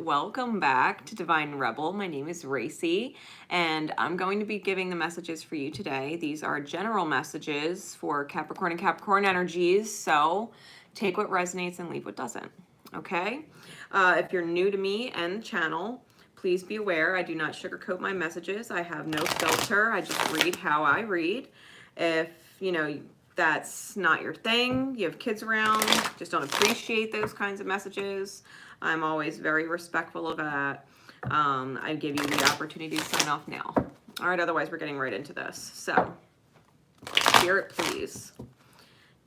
welcome back to Divine Rebel. My name is Racy, and I'm going to be giving the messages for you today. These are general messages for Capricorn and Capricorn energies, so take what resonates and leave what doesn't, okay? If you're new to me and the channel, please be aware I do not sugarcoat my messages. I have no filter. I just read how I read. If, that's not your thing, you have kids around, just don't appreciate those kinds of messages, I'm always very respectful of that. I give you the opportunity to sign off now. All right, otherwise we're getting right into this. So, Spirit, please.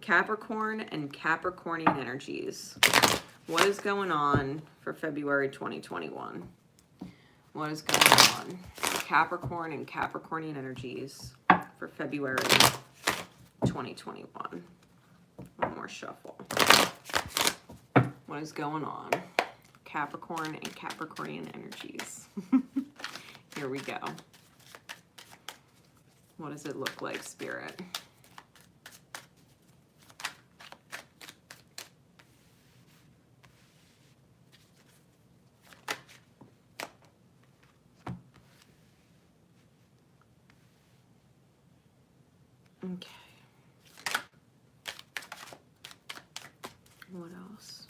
Capricorn and Capricornian energies. What is going on for February 2021? What is going on for Capricorn and Capricornian energies for February 2021? One more shuffle. What is going on? Capricorn and Capricornian energies. Here we go. What does it look like, Spirit? Okay. What else?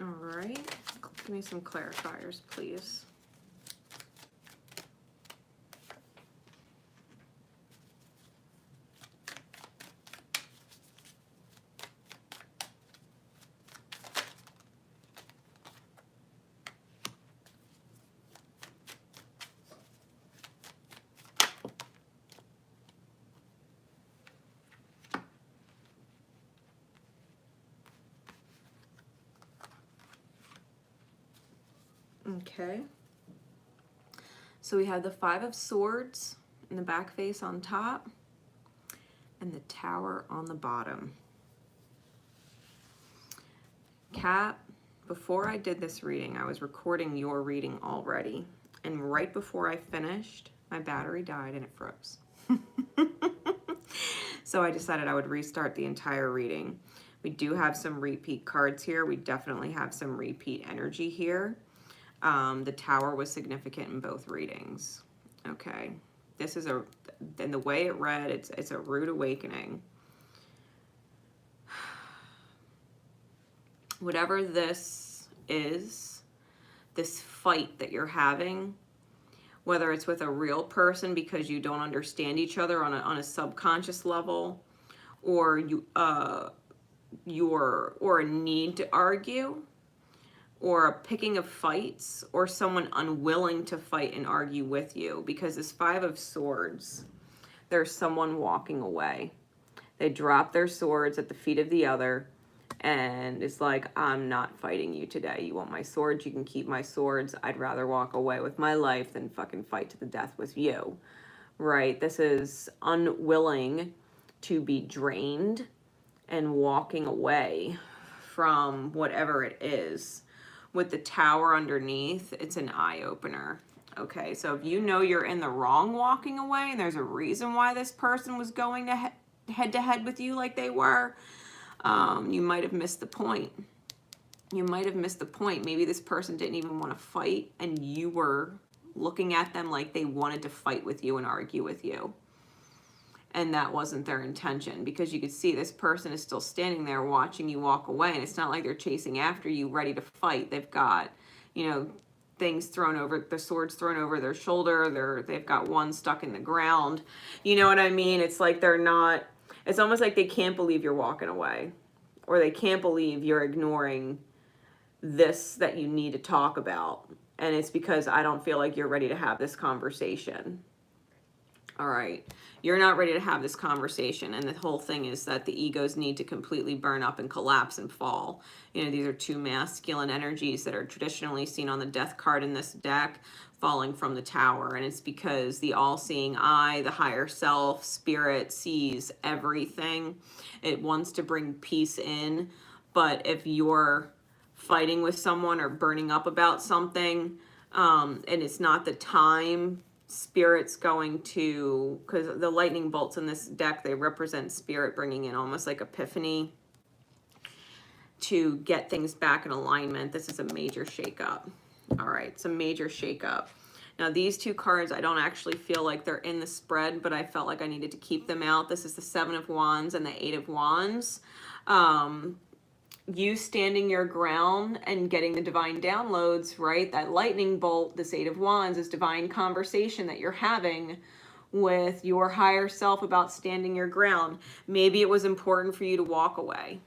All right. Give me some clarifiers, please. Okay, so we have the Five of Swords in the back face on top and the Tower on the bottom. Cap, before I did this reading, I was recording your reading already, and right before I finished, my battery died and it froze. So I decided I would restart the entire reading. We do have some repeat cards here. We definitely have some repeat energy here. The Tower was significant in both readings. Okay, this is and the way it read, it's a rude awakening. Whatever this is, this fight that you're having, whether it's with a real person because you don't understand each other on a subconscious level, or a need to argue, or a picking of fights, or someone unwilling to fight and argue with you, because this Five of Swords, there's someone walking away. They drop their swords at the feet of the other, and it's like, I'm not fighting you today. You want my swords? You can keep my swords. I'd rather walk away with my life than fucking fight to the death with you, right? This is unwilling to be drained and walking away from whatever it is. With the Tower underneath, it's an eye-opener. Okay, so if you know you're in the wrong walking away and there's a reason why this person was going to head-to-head with you like they were, you might have missed the point. You might have missed the point. Maybe this person didn't even want to fight, and you were looking at them like they wanted to fight with you and argue with you. And that wasn't their intention, because you could see this person is still standing there watching you walk away, and it's not like they're chasing after you ready to fight. They've got, things thrown over, the swords thrown over their shoulder, they've got one stuck in the ground. You know what I mean? It's like they're not, it's almost like they can't believe you're walking away, or they can't believe you're ignoring this that you need to talk about. And it's because I don't feel like you're ready to have this conversation. All right. You're not ready to have this conversation. And the whole thing is that the egos need to completely burn up and collapse and fall. You know, these are two masculine energies that are traditionally seen on the death card in this deck, falling from the tower. And it's because the all-seeing eye, the higher self, spirit, sees everything. It wants to bring peace in. But if you're fighting with someone or burning up about something, and it's not the time, Spirit's going to, because the lightning bolts in this deck, they represent Spirit bringing in almost like epiphany to get things back in alignment. This is a major shakeup. All right, it's a major shakeup. Now these two cards, I don't actually feel like they're in the spread, but I felt like I needed to keep them out. This is the Seven of Wands and the Eight of Wands. You standing your ground and getting the divine downloads, right? That lightning bolt, this Eight of Wands, is divine conversation that you're having with your higher self about standing your ground. Maybe it was important for you to walk away.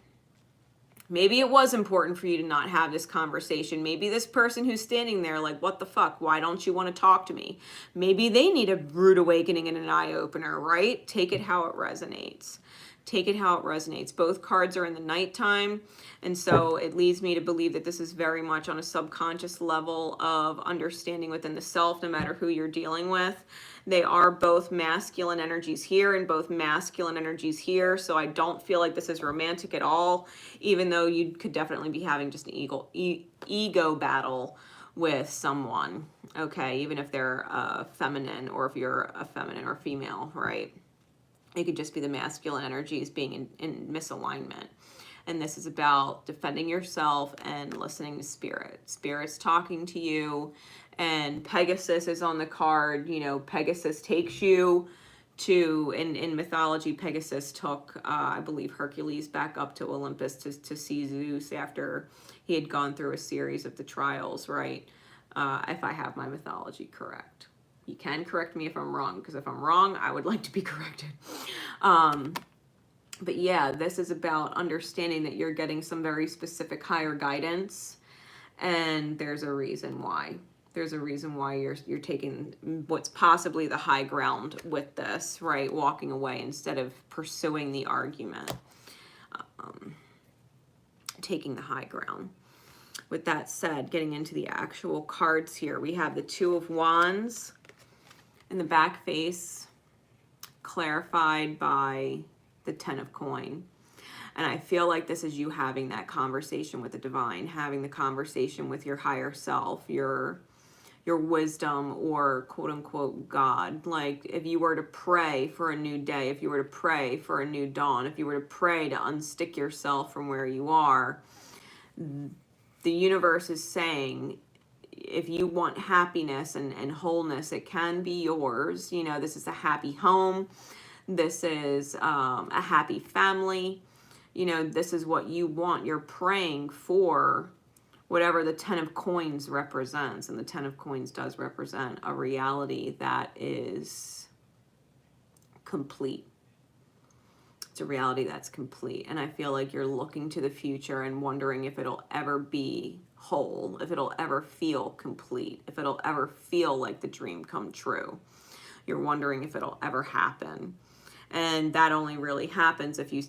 Maybe it was important for you to not have this conversation. Maybe this person who's standing there like, what the fuck? Why don't you want to talk to me? Maybe they need a rude awakening and an eye opener, right? Take it how it resonates. Take it how it resonates. Both cards are in the nighttime, and so it leads me to believe that this is very much on a subconscious level of understanding within the self, no matter who you're dealing with. They are both masculine energies here and both masculine energies here, so I don't feel like this is romantic at all, even though you could definitely be having just an ego battle with someone, okay, even if they're feminine or if you're a feminine or female, right? It could just be the masculine energies being in misalignment. And this is about defending yourself and listening to Spirit. Spirit's talking to you, and Pegasus is on the card. You know, Pegasus takes you to, in mythology, Pegasus took, I believe, Hercules back up to Olympus to see Zeus after he had gone through a series of the trials, right? If I have my mythology correct. You can correct me if I'm wrong, because if I'm wrong, I would like to be corrected. But yeah, this is about understanding that you're getting some very specific higher guidance, and there's a reason why. There's a reason why you're taking what's possibly the high ground with this, right? Walking away instead of pursuing the argument. Taking the high ground. With that said, getting into the actual cards here, we have the Two of Wands in the back face, clarified by the Ten of Coin. And I feel like this is you having that conversation with the divine, having the conversation with your higher self, your wisdom, or quote unquote God. Like if you were to pray for a new day, if you were to pray for a new dawn, if you were to pray to unstick yourself from where you are, the universe is saying, if you want happiness and wholeness, it can be yours. You know, this is a happy home. This is a happy family. You know, this is what you want. You're praying for whatever the Ten of Coins represents. And the Ten of Coins does represent a reality that is complete. It's a reality that's complete. And I feel like you're looking to the future and wondering if it'll ever be whole, if it'll ever feel complete, if it'll ever feel like the dream come true. You're wondering if it'll ever happen. And that only really happens if you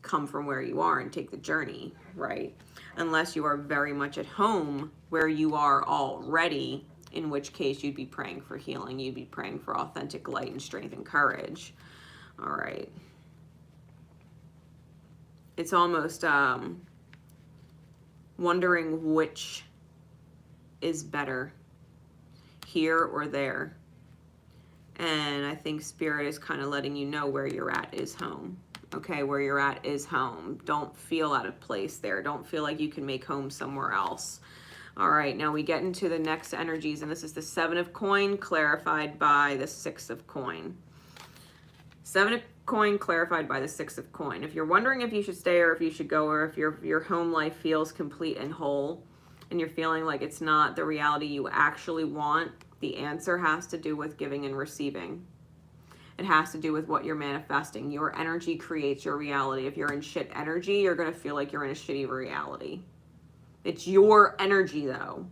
come from where you are and take the journey, right? Unless you are very much at home where you are already, in which case you'd be praying for healing. You'd be praying for authentic light and strength and courage. All right. It's almost wondering which is better, here or there. And I think Spirit is kind of letting you know where you're at is home. Okay, where you're at is home. Don't feel out of place there. Don't feel like you can make home somewhere else. All right, now we get into the next energies, and this is the Seven of Coin clarified by the Six of Coin. Seven of Coin clarified by the Six of Coin. If you're wondering if you should stay or if you should go, or if your home life feels complete and whole and you're feeling like it's not the reality you actually want, the answer has to do with giving and receiving. It has to do with what you're manifesting. Your energy creates your reality. If you're in shit energy, you're going to feel like you're in a shitty reality. It's your energy though,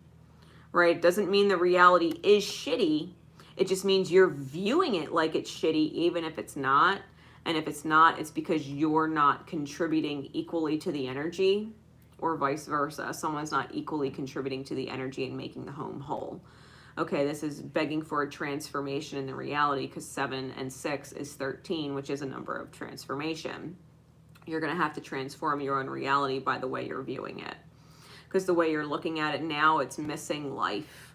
right? It doesn't mean the reality is shitty. It just means you're viewing it like it's shitty, even if it's not. And if it's not, it's because you're not contributing equally to the energy, or vice versa. Someone's not equally contributing to the energy and making the home whole. Okay, this is begging for a transformation in the reality, because 7 and 6 is 13, which is a number of transformation. You're going to have to transform your own reality by the way you're viewing it. Because the way you're looking at it now, it's missing life.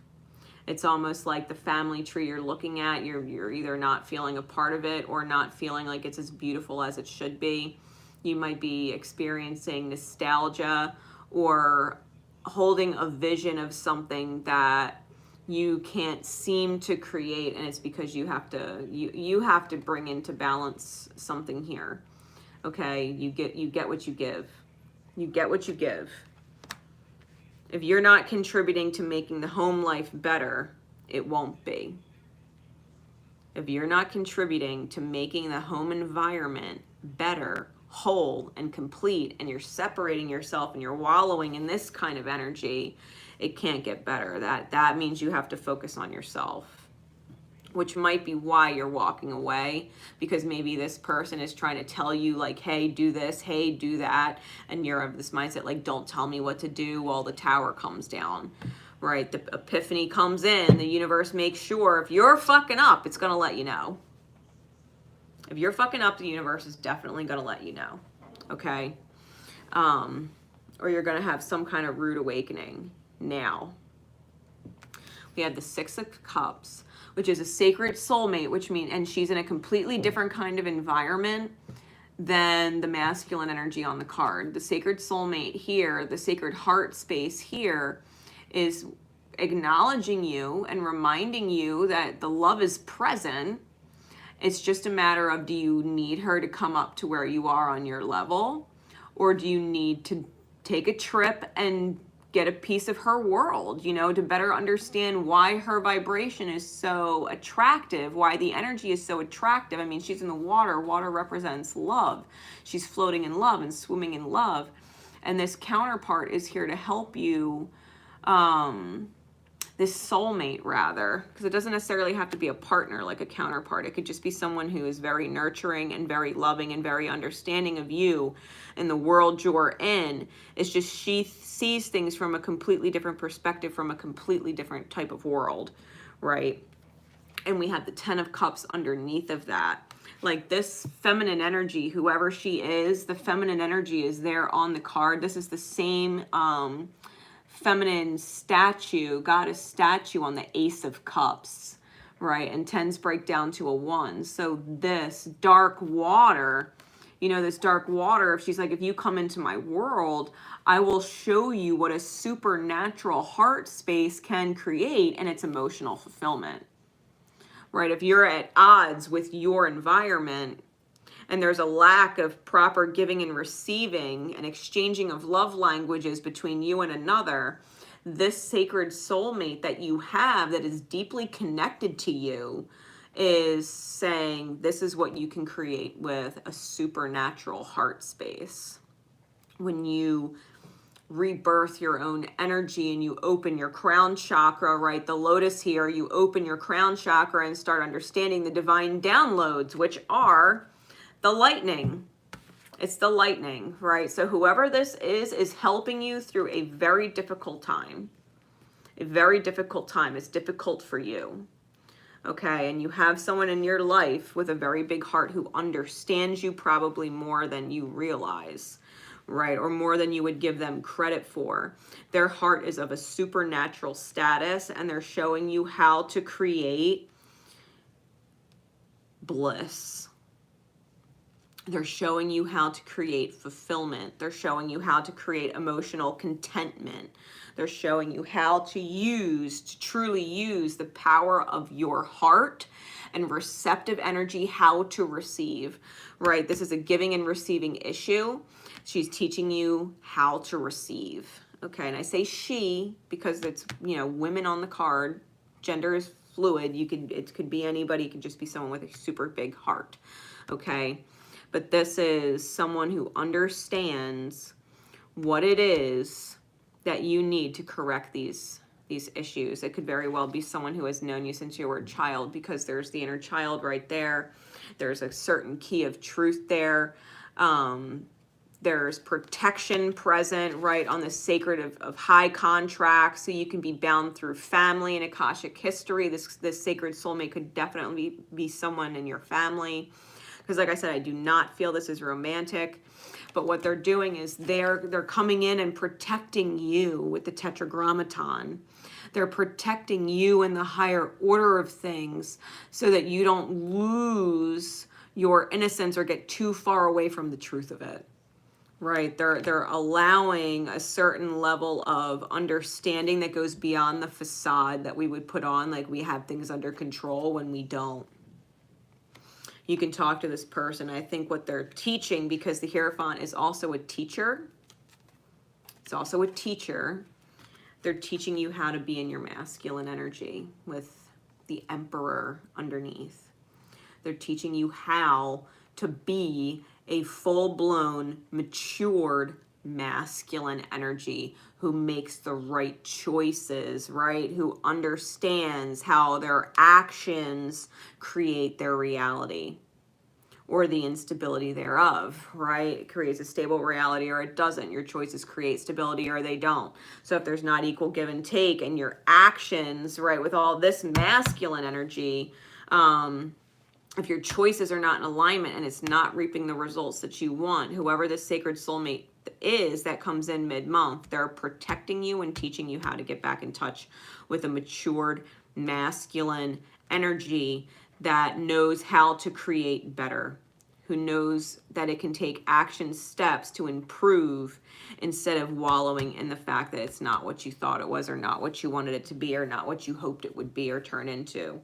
It's almost like the family tree you're looking at, you're either not feeling a part of it or not feeling like it's as beautiful as it should be. You might be experiencing nostalgia or holding a vision of something that you can't seem to create, and it's because you have to bring into balance something here. Okay, you get what you give. You get what you give. If you're not contributing to making the home life better, it won't be. If you're not contributing to making the home environment better, whole, and complete, and you're separating yourself and you're wallowing in this kind of energy, it can't get better. That means you have to focus on yourself, which might be why you're walking away, because maybe this person is trying to tell you like, hey, do this, hey, do that. And you're of this mindset like, don't tell me what to do while the tower comes down, right? The epiphany comes in, the universe makes sure if you're fucking up, it's going to let you know. If you're fucking up, the universe is definitely going to let you know. Okay. Or you're going to have some kind of rude awakening. Now, we had the 6 of Cups, which is a sacred soulmate, which means, and she's in a completely different kind of environment than the masculine energy on the card. The sacred soulmate here, the sacred heart space here, is acknowledging you and reminding you that the love is present. It's just a matter of, do you need her to come up to where you are on your level, or do you need to take a trip and get a piece of her world, you know, to better understand why her vibration is so attractive, why the energy is so attractive. I mean, she's in the water. Water represents love. She's floating in love and swimming in love. And this counterpart is here to help you, this soulmate rather, because it doesn't necessarily have to be a partner like a counterpart. It could just be someone who is very nurturing and very loving and very understanding of you and the world you're in. It's just she sees things from a completely different perspective, from a completely different type of world, right? And we have the 10 of Cups underneath of that. Like this feminine energy, whoever she is, the feminine energy is there on the card. This is the same feminine statue, goddess statue on the Ace of Cups, right? And 10s break down to a 1. So this dark water, you know, this dark water, if she's like, if you come into my world, I will show you what a supernatural heart space can create, and it's emotional fulfillment, right? If you're at odds with your environment, and there's a lack of proper giving and receiving and exchanging of love languages between you and another, this sacred soulmate that you have that is deeply connected to you is saying, this is what you can create with a supernatural heart space. When you rebirth your own energy and you open your crown chakra, right? The lotus here, you open your crown chakra and start understanding the divine downloads, which are the lightning. It's the lightning, right? So whoever this is helping you through a very difficult time. A very difficult time. It's difficult for you. Okay, and you have someone in your life with a very big heart who understands you probably more than you realize, right? Or more than you would give them credit for. Their heart is of a supernatural status, and they're showing you how to create bliss. They're showing you how to create fulfillment. They're showing you how to create emotional contentment. They're showing you how to truly use the power of your heart and receptive energy, how to receive, right? This is a giving and receiving issue. She's teaching you how to receive. Okay, and I say she because it's, you know, women on the card. Gender is fluid. It could be anybody. It could just be someone with a super big heart. Okay. But this is someone who understands what it is that you need to correct these these issues. It could very well be someone who has known you since you were a child, because there's the inner child right there. There's a certain key of truth there. There's protection present, right, on the sacred of high contracts, so you can be bound through family and Akashic history. This sacred soulmate could definitely be someone in your family. Because like I said, I do not feel this is romantic. But what they're doing is they're coming in and protecting you with the Tetragrammaton. They're protecting you in the higher order of things so that you don't lose your innocence or get too far away from the truth of it. Right, they're allowing a certain level of understanding that goes beyond the facade that we would put on, like we have things under control when we don't. You can talk to this person. I think what they're teaching, because the Hierophant is also a teacher. It's also a teacher. They're teaching you how to be in your masculine energy with the Emperor underneath. They're teaching you how to be a full-blown, matured, masculine energy who makes the right choices, right? Who understands how their actions create their reality or the instability thereof, right? It creates a stable reality or it doesn't. Your choices create stability or they don't. So if there's not equal give and take and your actions, right, with all this masculine energy, if your choices are not in alignment and it's not reaping the results that you want, whoever this sacred soulmate is that comes in mid-month, they're protecting you and teaching you how to get back in touch with a matured masculine energy that knows how to create better, who knows that it can take action steps to improve instead of wallowing in the fact that it's not what you thought it was or not what you wanted it to be or not what you hoped it would be or turn into,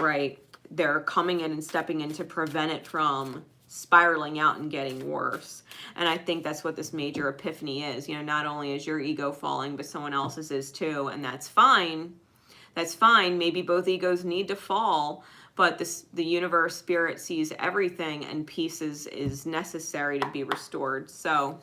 right? They're coming in and stepping in to prevent it from spiraling out and getting worse. And I think that's what this major epiphany is. You know, not only is your ego falling, but someone else's is too. And that's fine. That's fine. Maybe both egos need to fall, but the universe, spirit sees everything, and peace is necessary to be restored. So,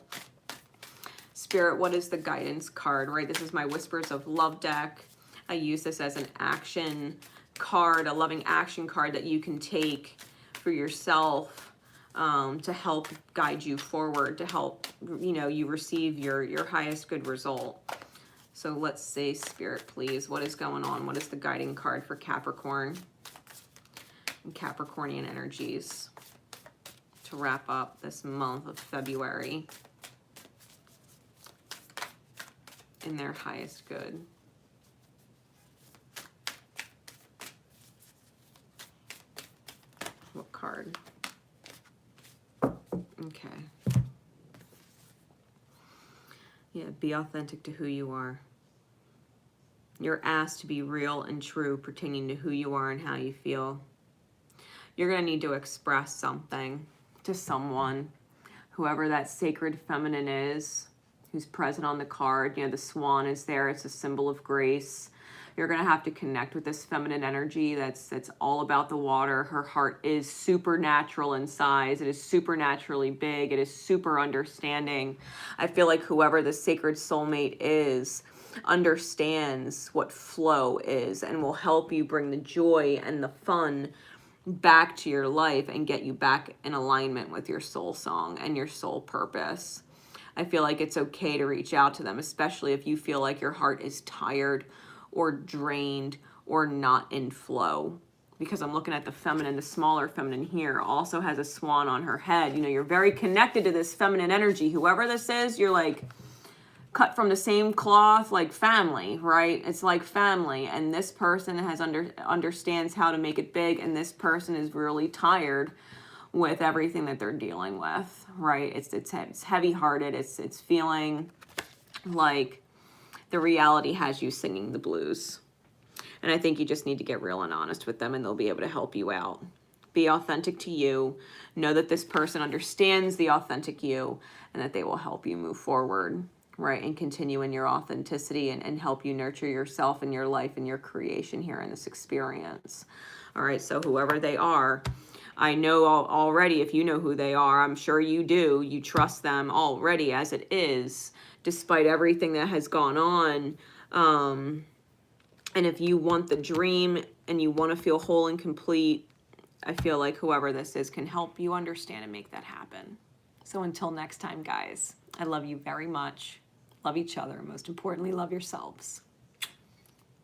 Spirit, what is the guidance card, right? This is my Whispers of Love deck. I use this as an action card, a loving action card that you can take for yourself to help guide you forward, to help, you know, you receive your highest good result. So let's say, Spirit, please, what is going on? What is the guiding card for Capricorn and Capricornian energies to wrap up this month of February in their highest good? What card? Okay. Yeah, be authentic to who you are. You're asked to be real and true pertaining to who you are and how you feel. You're going to need to express something to someone, whoever that sacred feminine is, who's present on the card. You know, the swan is there. It's a symbol of grace. You're going to have to connect with this feminine energy that's all about the water. Her heart is supernatural in size. It is supernaturally big. It is super understanding. I feel like whoever the sacred soulmate is understands what flow is and will help you bring the joy and the fun back to your life and get you back in alignment with your soul song and your soul purpose. I feel like it's okay to reach out to them, especially if you feel like your heart is tired or drained or not in flow. Because I'm looking at the feminine, the smaller feminine here also has a swan on her head. You know, you're very connected to this feminine energy. Whoever this is, you're like cut from the same cloth, like family, right? It's like family. And this person has understands how to make it big. And this person is really tired with everything that they're dealing with, right? It's heavy-hearted. It's feeling like the reality has you singing the blues. And I think you just need to get real and honest with them and they'll be able to help you out. Be authentic to you. Know that this person understands the authentic you and that they will help you move forward, right? And continue in your authenticity and help you nurture yourself and your life and your creation here in this experience. All right, so whoever they are, I know already, if you know who they are, I'm sure you do. You trust them already as it is, despite everything that has gone on. And if you want the dream and you want to feel whole and complete, I feel like whoever this is can help you understand and make that happen. So until next time, guys, I love you very much. Love each other. Most importantly, love yourselves.